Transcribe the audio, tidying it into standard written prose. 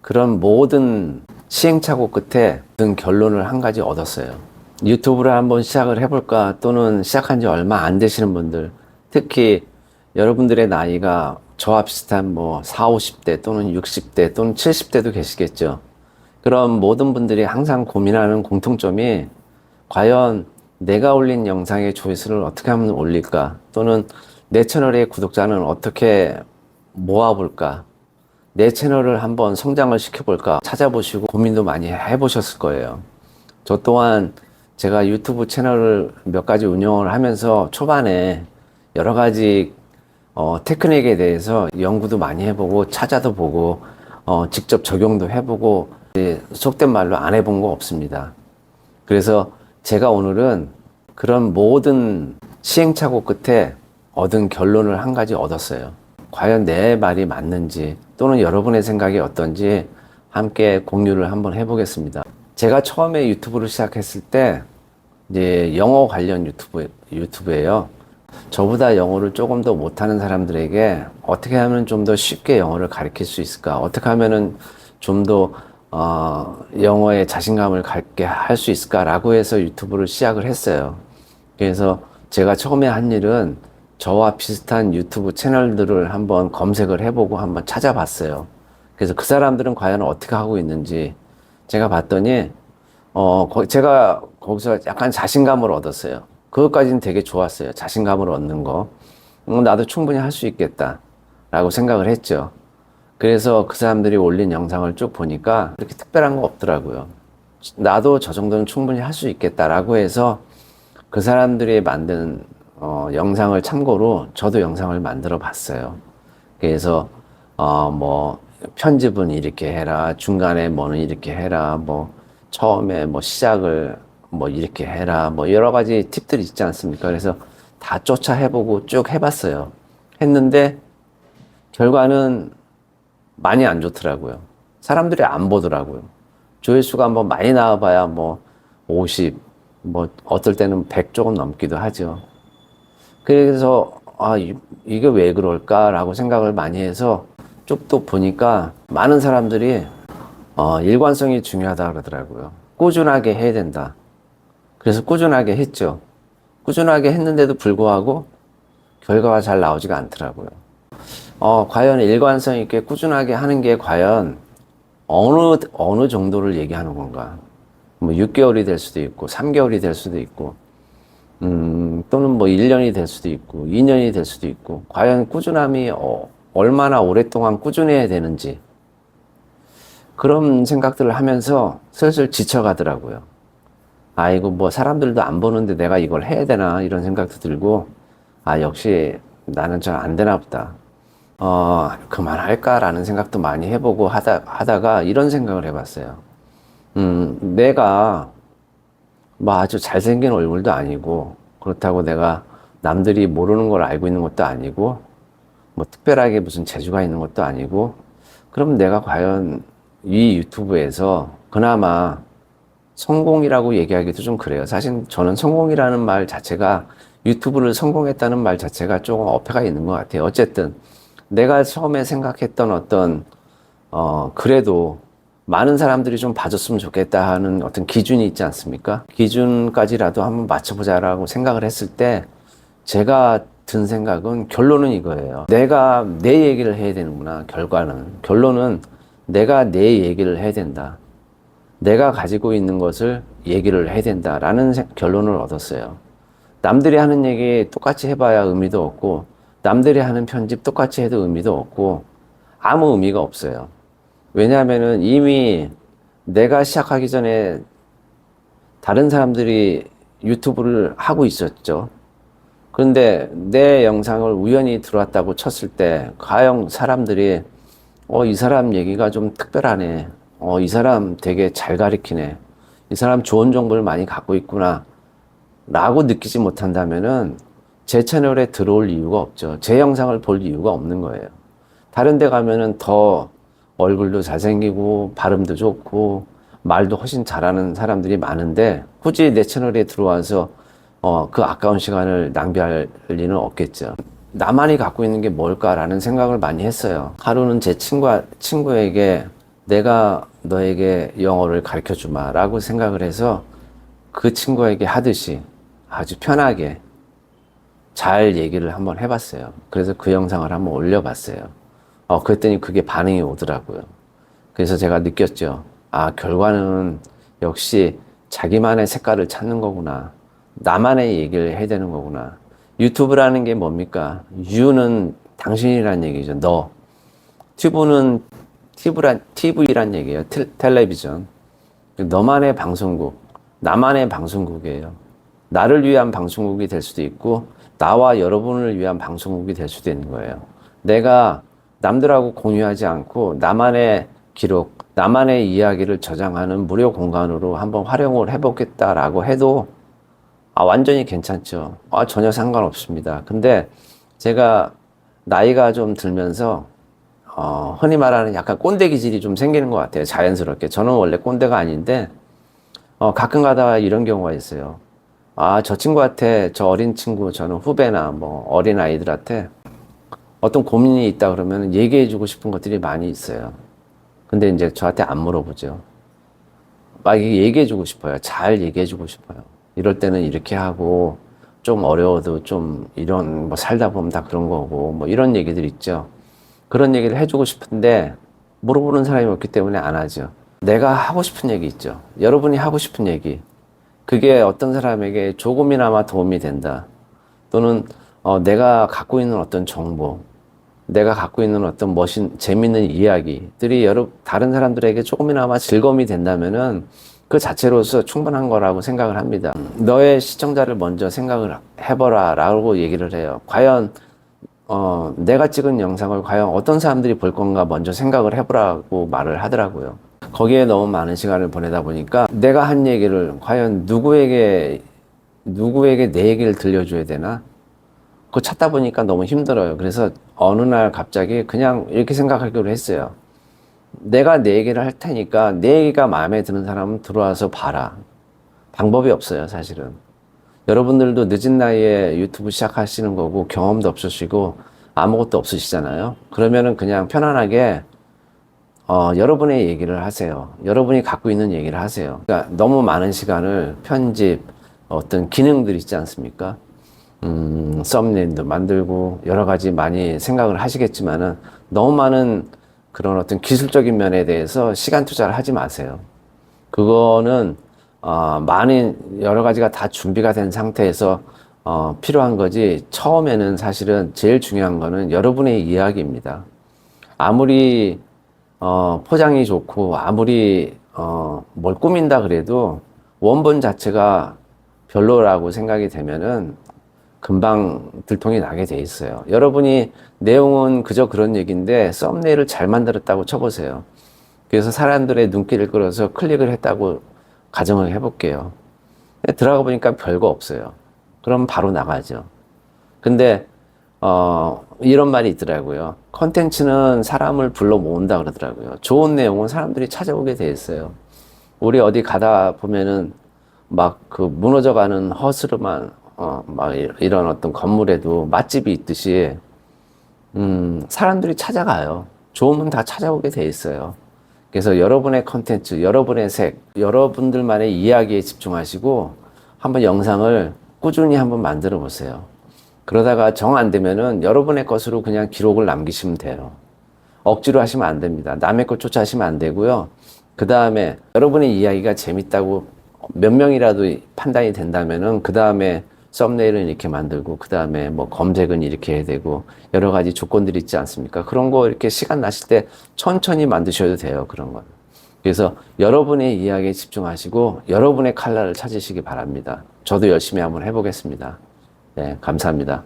그런 모든 시행착오 끝에 모든 결론을 한 가지 얻었어요. 유튜브를 한번 시작을 해볼까, 또는 시작한 지 얼마 안 되시는 분들, 특히 여러분들의 나이가 저와 비슷한 뭐 40, 50대 또는 60대 또는 70대도 계시겠죠. 그런 모든 분들이 항상 고민하는 공통점이, 과연 내가 올린 영상의 조회수를 어떻게 하면 올릴까, 또는 내 채널의 구독자는 어떻게 모아볼까, 내 채널을 한번 성장을 시켜볼까 찾아보시고 고민도 많이 해보셨을 거예요. 저 또한 제가 유튜브 채널을 몇 가지 운영을 하면서 초반에 여러 가지 테크닉에 대해서 연구도 많이 해보고 찾아도 보고 직접 적용도 해보고, 속된 말로 안 해본 거 없습니다. 그래서 제가 오늘은 그런 모든 시행착오 끝에 얻은 결론을 한 가지 얻었어요. 과연 내 말이 맞는지, 또는 여러분의 생각이 어떤지 함께 공유를 한번 해보겠습니다. 제가 처음에 유튜브를 시작했을 때 이제 영어 관련 유튜브예요. 저보다 영어를 조금 더 못하는 사람들에게 어떻게 하면 좀 더 쉽게 영어를 가르칠 수 있을까, 어떻게 하면은 좀 더 영어에 자신감을 갖게 할 수 있을까라고 해서 유튜브를 시작을 했어요. 그래서 제가 처음에 한 일은 저와 비슷한 유튜브 채널들을 한번 검색을 해보고 한번 찾아봤어요. 그래서 그 사람들은 과연 어떻게 하고 있는지 제가 봤더니 제가 거기서 약간 자신감을 얻었어요. 그것까지는 되게 좋았어요. 자신감을 얻는 거. 나도 충분히 할 수 있겠다 라고 생각을 했죠. 그래서 그 사람들이 올린 영상을 쭉 보니까 그렇게 특별한 거 없더라고요. 나도 저 정도는 충분히 할 수 있겠다라고 해서 그 사람들이 만든 영상을 참고로 저도 영상을 만들어 봤어요. 그래서 뭐 편집은 이렇게 해라, 중간에 뭐는 이렇게 해라, 뭐 처음에 뭐 시작을 뭐 이렇게 해라, 뭐 여러 가지 팁들이 있지 않습니까? 그래서 다 쫓아 해보고 쭉 해봤어요. 했는데 결과는 많이 안 좋더라고요. 사람들이 안 보더라고요. 조회수가 뭐 많이 나와봐야 뭐 50, 뭐 어떨 때는 100 조금 넘기도 하죠. 그래서 이게 왜 그럴까라고 생각을 많이 해서 쭉 또 보니까 많은 사람들이 일관성이 중요하다 그러더라고요. 꾸준하게 해야 된다. 그래서 꾸준하게 했죠. 꾸준하게 했는데도 불구하고 결과가 잘 나오지가 않더라고요. 과연 일관성 있게 꾸준하게 하는 게 과연 어느 정도를 얘기하는 건가? 뭐 6개월이 될 수도 있고 3개월이 될 수도 있고 또는 뭐 1년이 될 수도 있고 2년이 될 수도 있고, 과연 꾸준함이 얼마나 오랫동안 꾸준해야 되는지, 그런 생각들을 하면서 슬슬 지쳐가더라고요. 이거 뭐 사람들도 안 보는데 내가 이걸 해야 되나, 이런 생각도 들고, 역시 나는 잘 안 되나 보다. 그만할까라는 생각도 많이 해보고 하다가 이런 생각을 해봤어요. 내가 뭐 아주 잘생긴 얼굴도 아니고, 그렇다고 내가 남들이 모르는 걸 알고 있는 것도 아니고, 뭐 특별하게 무슨 재주가 있는 것도 아니고, 그럼 내가 과연 이 유튜브에서 그나마 성공이라고 얘기하기도 좀 그래요. 사실 저는 성공이라는 말 자체가, 유튜브를 성공했다는 말 자체가 조금 어폐가 있는 것 같아요. 어쨌든 내가 처음에 생각했던 어떤 그래도 많은 사람들이 좀 봐줬으면 좋겠다 하는 어떤 기준이 있지 않습니까? 기준까지라도 한번 맞춰보자라고 생각을 했을 때 제가 든 생각은, 결론은 이거예요. 내가 내 얘기를 해야 되는구나. 결론은 내가 내 얘기를 해야 된다. 내가 가지고 있는 것을 얘기를 해야 된다라는 결론을 얻었어요. 남들이 하는 얘기 똑같이 해봐야 의미도 없고, 남들이 하는 편집 똑같이 해도 의미도 없고, 아무 의미가 없어요. 왜냐하면은 이미 내가 시작하기 전에 다른 사람들이 유튜브를 하고 있었죠. 그런데 내 영상을 우연히 들어왔다고 쳤을 때, 과연 사람들이 이 사람 얘기가 좀 특별하네, 이 사람 되게 잘 가르치네, 이 사람 좋은 정보를 많이 갖고 있구나 라고 느끼지 못한다면은 제 채널에 들어올 이유가 없죠. 제 영상을 볼 이유가 없는 거예요. 다른 데 가면은 더 얼굴도 잘생기고 발음도 좋고 말도 훨씬 잘하는 사람들이 많은데, 굳이 내 채널에 들어와서 그 아까운 시간을 낭비할 리는 없겠죠. 나만이 갖고 있는 게 뭘까라는 생각을 많이 했어요. 하루는 제 친구에게 내가 너에게 영어를 가르쳐 주마 라고 생각을 해서 그 친구에게 하듯이 아주 편하게 잘 얘기를 한번 해봤어요. 그래서 그 영상을 한번 올려봤어요. 그랬더니 그게 반응이 오더라고요. 그래서 제가 느꼈죠. 아, 결과는 역시 자기만의 색깔을 찾는 거구나. 나만의 얘기를 해야 되는 거구나. 유튜브라는 게 뭡니까? 유는 당신이란 얘기죠. 너. 튜브는 TV란 얘기예요. 텔레비전. 너만의 방송국, 나만의 방송국이에요. 나를 위한 방송국이 될 수도 있고, 나와 여러분을 위한 방송국이 될 수도 있는 거예요. 내가 남들하고 공유하지 않고 나만의 기록, 나만의 이야기를 저장하는 무료 공간으로 한번 활용을 해보겠다라고 해도 완전히 괜찮죠. 전혀 상관없습니다. 근데 제가 나이가 좀 들면서 흔히 말하는 약간 꼰대 기질이 좀 생기는 것 같아요. 자연스럽게. 저는 원래 꼰대가 아닌데 가끔 가다가 이런 경우가 있어요. 저 친구한테, 저 어린 친구, 저는 후배나 뭐 어린 아이들한테 어떤 고민이 있다 그러면 얘기해주고 싶은 것들이 많이 있어요. 근데 이제 저한테 안 물어보죠. 막 얘기해주고 싶어요. 잘 얘기해주고 싶어요. 이럴 때는 이렇게 하고, 좀 어려워도 좀 이런, 뭐 살다 보면 다 그런 거고, 뭐 이런 얘기들 있죠. 그런 얘기를 해주고 싶은데, 물어보는 사람이 없기 때문에 안 하죠. 내가 하고 싶은 얘기 있죠. 여러분이 하고 싶은 얘기. 그게 어떤 사람에게 조금이나마 도움이 된다. 또는, 내가 갖고 있는 어떤 정보, 내가 갖고 있는 어떤 재밌는 이야기들이 다른 사람들에게 조금이나마 즐거움이 된다면은 그 자체로서 충분한 거라고 생각을 합니다. 너의 시청자를 먼저 생각을 해보라 라고 얘기를 해요. 과연, 내가 찍은 영상을 과연 어떤 사람들이 볼 건가 먼저 생각을 해보라고 말을 하더라고요. 거기에 너무 많은 시간을 보내다 보니까 내가 한 얘기를 과연 누구에게 내 얘기를 들려줘야 되나? 그거 찾다 보니까 너무 힘들어요. 그래서 어느 날 갑자기 그냥 이렇게 생각하기로 했어요. 내가 내 얘기를 할 테니까 내 얘기가 마음에 드는 사람은 들어와서 봐라. 방법이 없어요, 사실은. 여러분들도 늦은 나이에 유튜브 시작하시는 거고 경험도 없으시고 아무것도 없으시잖아요. 그러면은 그냥 편안하게 여러분의 얘기를 하세요. 여러분이 갖고 있는 얘기를 하세요. 그러니까 너무 많은 시간을 편집, 어떤 기능들 있지 않습니까? 썸네일도 만들고 여러 가지 많이 생각을 하시겠지만은 너무 많은 그런 어떤 기술적인 면에 대해서 시간 투자를 하지 마세요. 그거는 많은 여러 가지가 다 준비가 된 상태에서 필요한 거지. 처음에는 사실은 제일 중요한 거는 여러분의 이야기입니다. 아무리 포장이 좋고 아무리 뭘 꾸민다 그래도 원본 자체가 별로라고 생각이 되면은 금방 들통이 나게 돼 있어요. 여러분이 내용은 그저 그런 얘기인데 썸네일을 잘 만들었다고 쳐보세요. 그래서 사람들의 눈길을 끌어서 클릭을 했다고 가정을 해볼게요. 들어가 보니까 별거 없어요. 그럼 바로 나가죠. 근데 이런 말이 있더라고요. 컨텐츠는 사람을 불러 모은다 그러더라고요. 좋은 내용은 사람들이 찾아오게 돼 있어요. 우리 어디 가다 보면은 막 그 무너져가는 허스름한 막 이런 어떤 건물에도 맛집이 있듯이 사람들이 찾아가요. 좋으면 다 찾아오게 돼 있어요. 그래서 여러분의 컨텐츠, 여러분의 색, 여러분들만의 이야기에 집중하시고 한번 영상을 꾸준히 한번 만들어 보세요. 그러다가 정 안 되면은 여러분의 것으로 그냥 기록을 남기시면 돼요. 억지로 하시면 안 됩니다. 남의 것 쫓아하시면 안 되고요. 그 다음에 여러분의 이야기가 재밌다고 몇 명이라도 판단이 된다면은 그 다음에 썸네일은 이렇게 만들고 그 다음에 뭐 검색은 이렇게 해야 되고 여러 가지 조건들이 있지 않습니까? 그런 거 이렇게 시간 나실 때 천천히 만드셔도 돼요. 그런 건. 그래서 여러분의 이야기에 집중하시고 여러분의 칼라를 찾으시기 바랍니다. 저도 열심히 한번 해보겠습니다. 네, 감사합니다.